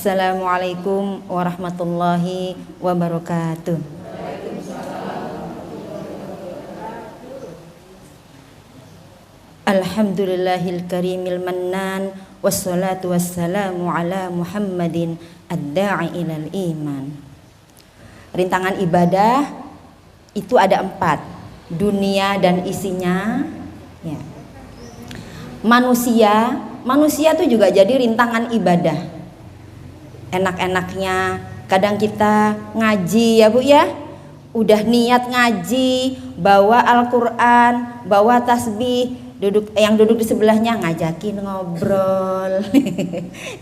Assalamualaikum warahmatullahi wabarakatuh. Alhamdulillahil karimil mannan, wassalatu wassalamu ala Muhammadin ad-da'i ilal iman. Rintangan ibadah itu ada 4, dunia dan isinya ya. Manusia itu juga jadi rintangan ibadah. Enak-enaknya kadang kita ngaji ya Bu ya, udah niat ngaji, bawa Al-Quran, bawa tasbih, yang duduk di sebelahnya ngajakin ngobrol.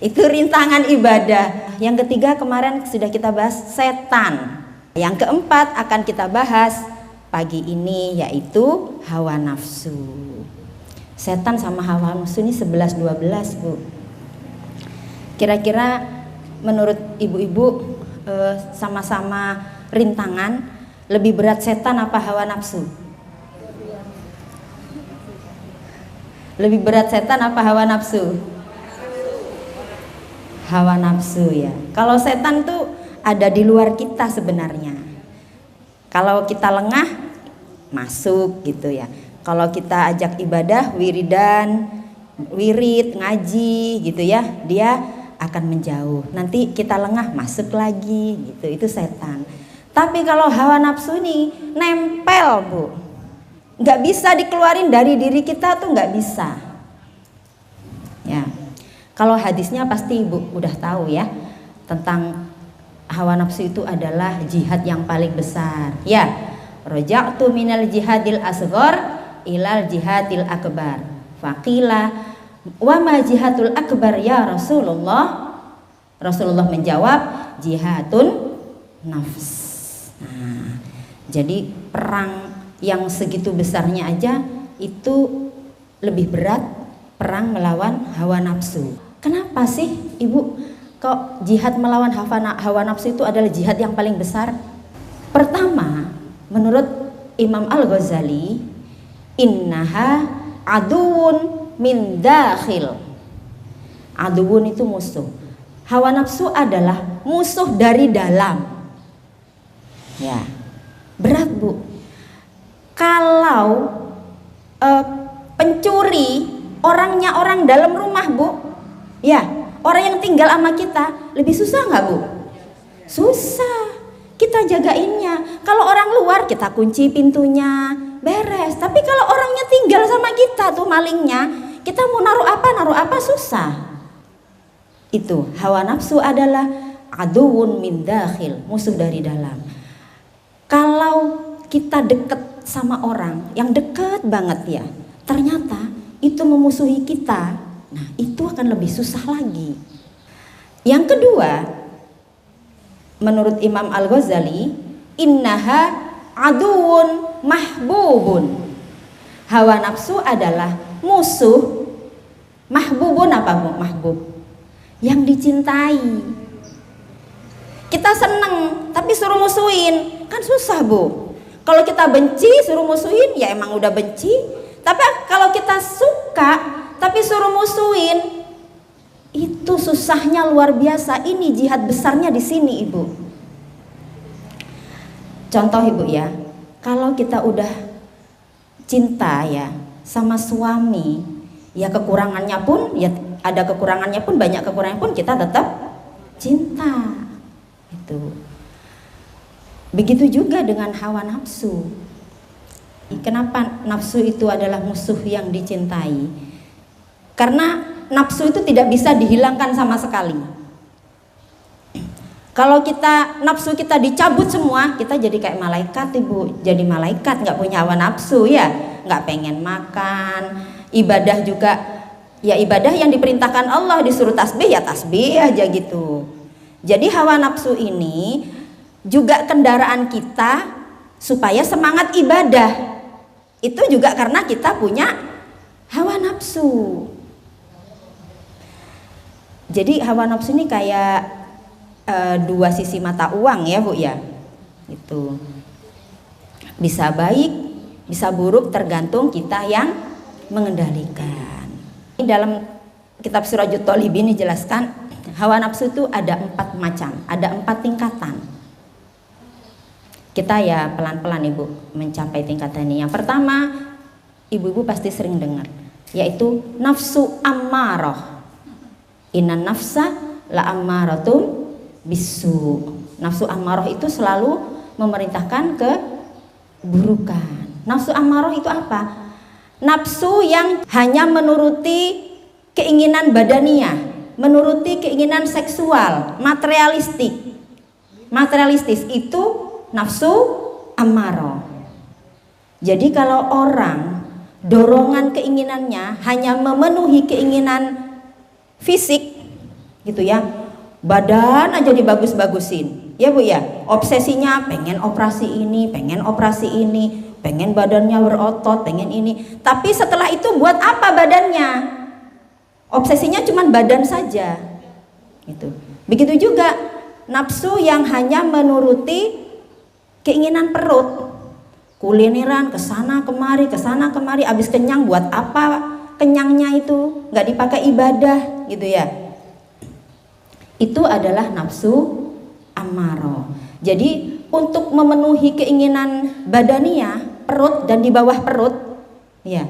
Itu rintangan ibadah. Yang ketiga kemarin sudah kita bahas setan. Yang keempat akan kita bahas pagi ini yaitu hawa nafsu. Setan sama hawa nafsu ini 11-12 Bu. Kira-kira menurut ibu-ibu sama-sama rintangan, lebih berat setan apa hawa nafsu? Lebih berat setan apa hawa nafsu? Hawa nafsu ya. Kalau setan tuh ada di luar kita sebenarnya. Kalau kita lengah masuk gitu ya. Kalau kita ajak ibadah, wirid, ngaji gitu ya, dia akan menjauh. Nanti kita lengah masuk lagi gitu. Itu setan. Tapi kalau hawa nafsu ini nempel Bu, nggak bisa dikeluarin dari diri kita tuh, nggak bisa ya. Kalau hadisnya pasti Ibu udah tahu ya, tentang hawa nafsu itu adalah jihad yang paling besar ya. Raja'tu minal jihadil asghar ilal jihadil akbar, faqila wa ma jihadul akbar ya Rasulullah. Rasulullah menjawab jihadun nafs. Nah, jadi perang yang segitu besarnya aja itu lebih berat perang melawan hawa nafsu. Kenapa sih Ibu kok jihad melawan hawa nafsu itu adalah jihad yang paling besar? Pertama, menurut Imam Al-Ghazali, innaha aduun min dakhil. Aduun itu musuh. Hawa nafsu adalah musuh dari dalam. Ya, berat Bu. Kalau pencuri orangnya orang dalam rumah Bu, ya orang yang tinggal sama kita lebih susah nggak Bu? Susah, kita jagainnya. Kalau orang luar kita kunci pintunya, beres. Tapi kalau orangnya tinggal sama kita tuh malingnya, kita mau naruh apa susah. Itu hawa nafsu adalah aduun min dakhil, musuh dari dalam. Kalau kita deket sama orang yang deket banget ya, ternyata itu memusuhi kita, nah itu akan lebih susah lagi. Yang kedua, menurut Imam Al-Ghazali, innaha aduun mahbubun. Hawa nafsu adalah musuh. Mahbubun apa Bu? Mahbub, yang dicintai. Kita seneng tapi suruh musuhin kan susah Bu. Kalau kita benci suruh musuhin ya emang udah benci. Tapi kalau kita suka tapi suruh musuhin, itu susahnya luar biasa. Ini jihad besarnya di sini Ibu. Contoh Ibu ya, kalau kita udah cinta ya sama suami, ya kekurangannya pun ya ada kekurangannya pun, banyak kekurangannya pun kita tetap cinta. Itu. Begitu juga dengan hawa nafsu. Kenapa nafsu itu adalah musuh yang dicintai? Karena nafsu itu tidak bisa dihilangkan sama sekali. Kalau nafsu kita dicabut semua, kita jadi kayak malaikat Ibu. Jadi malaikat nggak punya hawa nafsu ya, nggak pengen makan. Ibadah juga, ya ibadah yang diperintahkan Allah, disuruh tasbih ya tasbih aja gitu. Jadi hawa nafsu ini juga kendaraan kita supaya semangat ibadah. Itu juga karena kita punya hawa nafsu. Jadi hawa nafsu ini kayak dua sisi mata uang ya Bu ya. Itu bisa baik, bisa buruk, tergantung kita yang mengendalikan. Dalam kitab Surajut Thalibin dijelaskan hawa nafsu itu ada 4 macam, ada 4 tingkatan. Kita ya pelan-pelan ibu mencapai tingkatan ini. Yang pertama, ibu-ibu pasti sering dengar, yaitu nafsu ammarah. Innan nafsa la ammaratum bisu. Nafsu ammarah itu selalu memerintahkan keburukan. Nafsu ammarah itu apa? Nafsu yang hanya menuruti keinginan badaniah, menuruti keinginan seksual, materialistis itu nafsu ammarah. Jadi kalau orang dorongan keinginannya hanya memenuhi keinginan fisik gitu ya, badan aja dibagus-bagusin ya bu ya, obsesinya pengen operasi ini, pengen badannya berotot, pengen ini. Tapi setelah itu buat apa badannya? Obsesinya cuma badan saja gitu. Begitu juga nafsu yang hanya menuruti keinginan perut, kulineran kesana kemari, abis kenyang buat apa kenyangnya itu, nggak dipakai ibadah gitu ya. Itu adalah nafsu ammarah. Jadi untuk memenuhi keinginan badania, perut dan di bawah perut ya,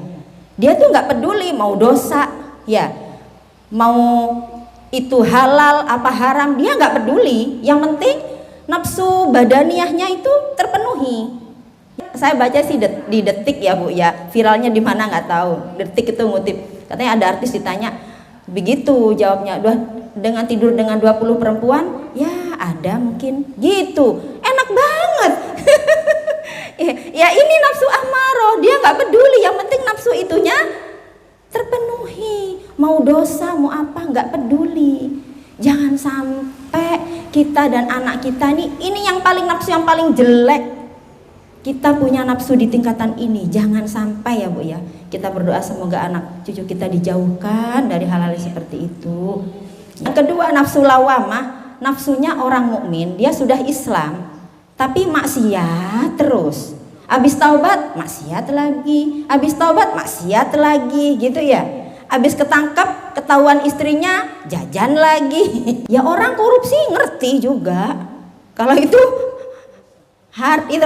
dia tuh nggak peduli mau dosa ya, mau itu halal apa haram, dia nggak peduli. Yang penting nafsu badaniahnya itu terpenuhi. Saya baca sih di Detik ya bu ya, viralnya di mana nggak tahu. Detik itu ngutip, katanya ada artis ditanya begitu, jawabnya dengan tidur dengan 20 perempuan, ya ada mungkin gitu, enak banget. Ya ini nafsu ammarah, dia nggak peduli, yang penting nafsu itunya terpenuhi, mau dosa mau apa nggak peduli. Jangan sampai kita dan anak kita ini yang paling nafsu yang paling jelek. Kita punya nafsu di tingkatan ini, jangan sampai ya bu ya. Kita berdoa semoga anak cucu kita dijauhkan dari hal-hal seperti itu. Yang kedua, nafsu lawamah, nafsunya orang mukmin, dia sudah Islam tapi maksiat terus. Habis taubat maksiat lagi, habis taubat maksiat lagi gitu ya. Habis ketangkap ketahuan istrinya jajan lagi. Ya orang korupsi ngerti juga kalau itulah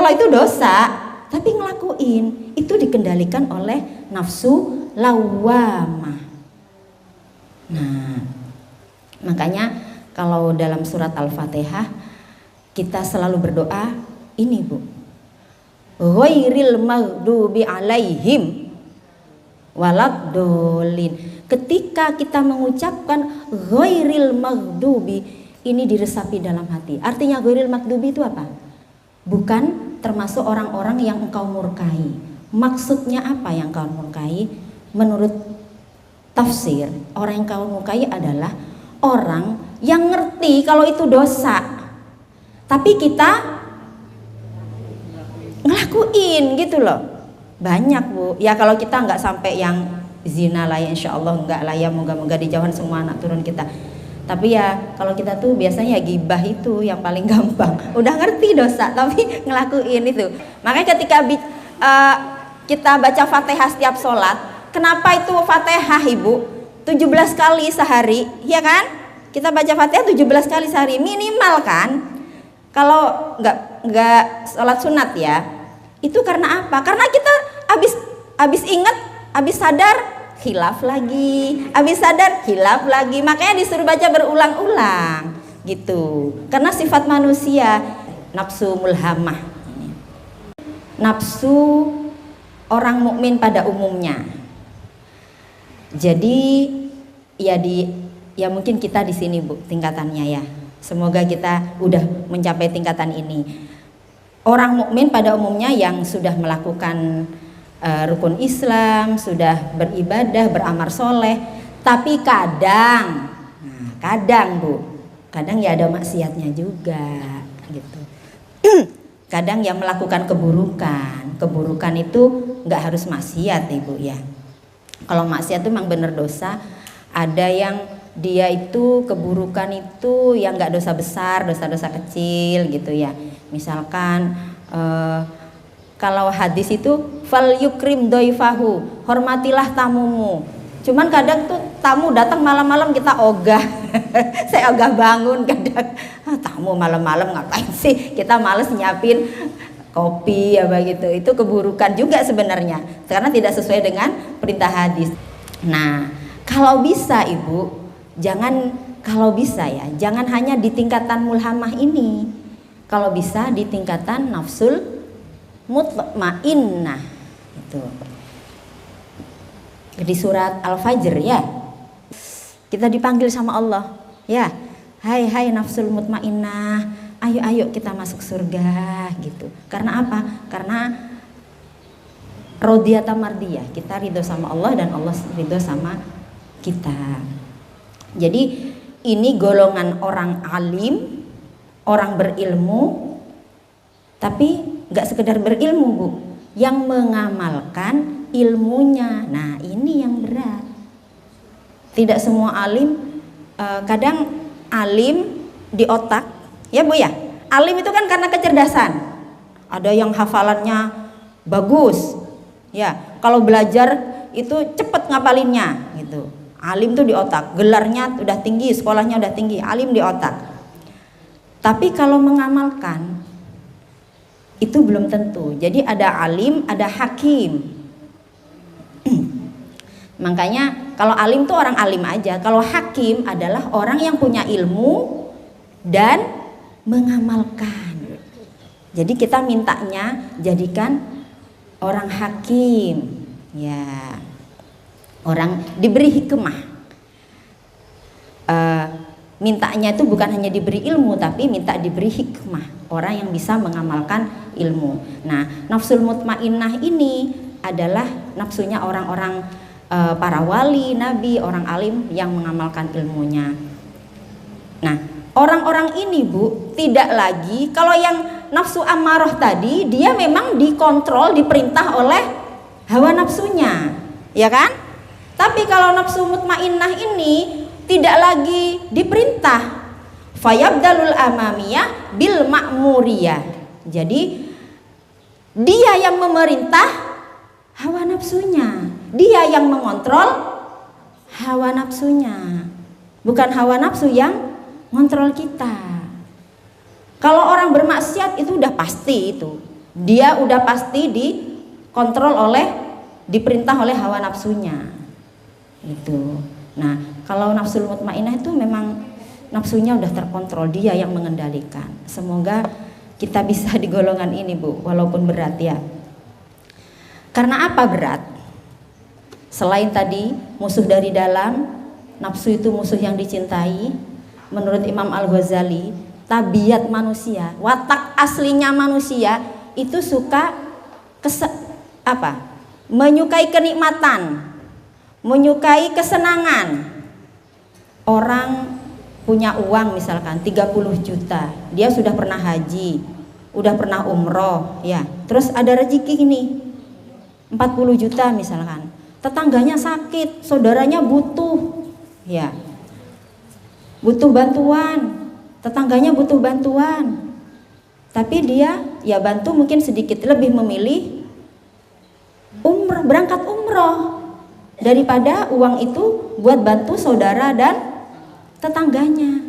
itu dosa, tapi ngelakuin itu dikendalikan oleh nafsu lawamah. Nah, makanya kalau dalam surat Al-Fatihah kita selalu berdoa ini bu, ghairil maghdubi alaihim waladhdallin. Ketika kita mengucapkan ghairil maghdubi, ini diresapi dalam hati. Artinya ghairil maghdubi itu apa? Bukan termasuk orang-orang yang engkau murkai. Maksudnya apa yang engkau murkai? Menurut tafsir, orang yang engkau murkai adalah orang yang ngerti kalau itu dosa, tapi kita ngelakuin gitu loh. Banyak bu, ya kalau kita nggak sampai yang zina lah ya, insya Allah nggak lah ya, moga-moga dijauhan semua anak turun kita. Tapi ya kalau kita tuh biasanya gibah itu yang paling gampang. Udah ngerti dosa tapi ngelakuin itu. Makanya ketika kita baca Fatihah setiap sholat, kenapa itu Fatihah ibu 17 kali sehari, ya kan? Kita baca Fatihah 17 kali sehari minimal kan? Kalau nggak sholat sunat ya, itu karena apa? Karena kita habis ingat, habis sadar khilaf lagi, habis sadar khilaf lagi, makanya disuruh baca berulang-ulang gitu. Karena sifat manusia nafsu mulhamah, nafsu orang mukmin pada umumnya. Jadi ya mungkin kita di sini bu tingkatannya ya. Semoga kita udah mencapai tingkatan ini. Orang mukmin pada umumnya yang sudah melakukan rukun Islam, sudah beribadah, beramal soleh, tapi kadang bu, kadang ya ada maksiatnya juga gitu. Kadang yang melakukan keburukan itu nggak harus maksiat ibu ya. Kalau maksiat itu memang benar dosa. Ada yang dia itu keburukan itu yang nggak dosa besar, dosa-dosa kecil gitu ya. Misalkan kalau hadis itu fal yukrim doifahu, hormatilah tamumu. Cuman kadang tuh tamu datang malam-malam kita ogah. Saya ogah bangun kadang. Tamu malam-malam ngapain sih? Kita males nyiapin kopi apa gitu. Itu keburukan juga sebenarnya karena tidak sesuai dengan perintah hadis. Nah, kalau bisa Ibu, jangan hanya di tingkatan mulhamah ini. Kalau bisa di tingkatan nafsul mutmainnah itu. Di surat Al-Fajr ya. Kita dipanggil sama Allah, ya. Hai nafsul mutmainnah, ayo kita masuk surga gitu. Karena apa? Karena rodiyata mardiyah, kita ridho sama Allah dan Allah ridho sama kita. Jadi ini golongan orang alim, orang berilmu, tapi nggak sekedar berilmu Bu, yang mengamalkan ilmunya. Nah ini yang berat. Tidak semua alim, kadang alim di otak, ya Bu ya. Alim itu kan karena kecerdasan. Ada yang hafalannya bagus, ya. Kalau belajar itu cepet ngapalinnya, gitu. Alim tuh di otak, gelarnya udah tinggi, sekolahnya udah tinggi, alim di otak. Tapi kalau mengamalkan itu belum tentu. Jadi ada alim, ada hakim. Makanya kalau alim tuh orang alim aja. Kalau hakim adalah orang yang punya ilmu dan mengamalkan. Jadi kita mintanya jadikan orang hakim, ya. Orang diberi hikmah. Mintanya itu bukan hanya diberi ilmu, tapi minta diberi hikmah. Orang yang bisa mengamalkan ilmu. Nah, nafsul mutmainnah ini adalah nafsunya orang-orang para wali, nabi, orang alim yang mengamalkan ilmunya. Nah, orang-orang ini Bu, tidak lagi, kalau yang nafsu ammarah tadi, dia memang dikontrol, diperintah oleh hawa nafsunya, ya kan? Tapi kalau nafsu mutmainnah ini tidak lagi diperintah, fayabdalul amamiyah bil ma'muriyah. Jadi dia yang memerintah hawa nafsunya, dia yang mengontrol hawa nafsunya, bukan hawa nafsu yang ngontrol kita. Kalau orang bermaksiat itu udah pasti, itu dia udah pasti dikontrol oleh, diperintah oleh hawa nafsunya itu. Nah, kalau nafsul mutmainnah itu memang nafsunya udah terkontrol, dia yang mengendalikan. Semoga kita bisa di golongan ini Bu, walaupun berat ya. Karena apa berat? Selain tadi musuh dari dalam, nafsu itu musuh yang dicintai. Menurut Imam Al-Ghazali, tabiat manusia, watak aslinya manusia itu suka menyukai kenikmatan, menyukai kesenangan. Orang punya uang misalkan 30 juta, dia sudah pernah haji, udah pernah umroh, ya. Terus ada rezeki ini 40 juta misalkan. Tetangganya sakit, saudaranya butuh, ya. Butuh bantuan, tetangganya butuh bantuan. Tapi dia ya bantu mungkin sedikit, lebih memilih umroh, berangkat umroh daripada uang itu buat bantu saudara dan tetangganya.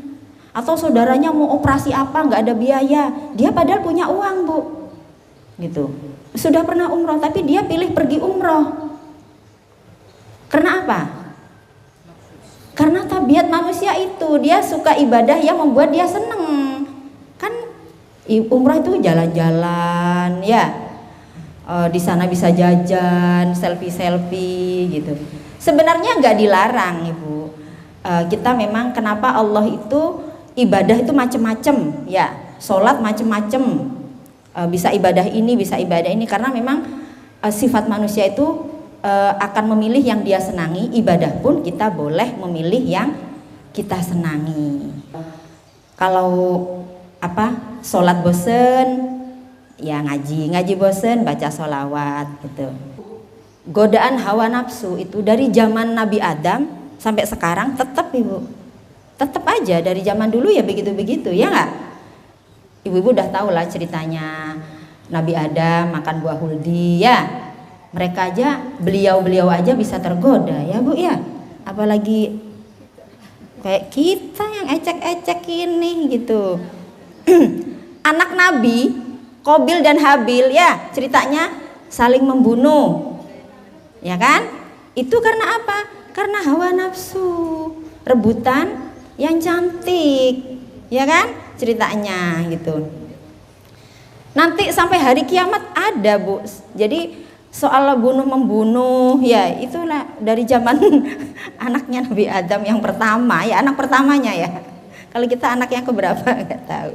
Atau saudaranya mau operasi apa, nggak ada biaya, dia padahal punya uang Bu, gitu. Sudah pernah umroh tapi dia pilih pergi umroh. Karena apa? Karena tabiat manusia itu, dia suka ibadah yang membuat dia seneng. Kan umroh itu jalan-jalan ya. Di sana bisa jajan, selfie gitu. Sebenarnya nggak dilarang Ibu. Kita memang kenapa Allah itu ibadah itu macem-macem ya, sholat macem-macem, bisa ibadah ini, bisa ibadah ini, karena memang sifat manusia itu akan memilih yang dia senangi. Ibadah pun kita boleh memilih yang kita senangi. Kalau sholat bosen ya ngaji bosen baca sholawat gitu. Godaan hawa nafsu itu dari zaman Nabi Adam sampai sekarang tetap Ibu, tetap aja. Dari zaman dulu ya begitu-begitu ya nggak? Ibu-ibu udah tahu lah ceritanya Nabi Adam makan buah huldi ya. Mereka aja, beliau-beliau aja bisa tergoda ya Bu ya, apalagi kayak kita yang ecek-ecek ini gitu. Anak Nabi Qabil dan Habil ya ceritanya saling membunuh, ya kan? Itu karena apa? Karena hawa nafsu, rebutan yang cantik, ya kan? Ceritanya gitu. Nanti sampai hari kiamat ada Bu. Jadi soal bunuh membunuh ya itulah dari zaman anaknya Nabi Adam yang pertama ya, anak pertamanya ya. Kalau kita anak yang keberapa nggak tahu.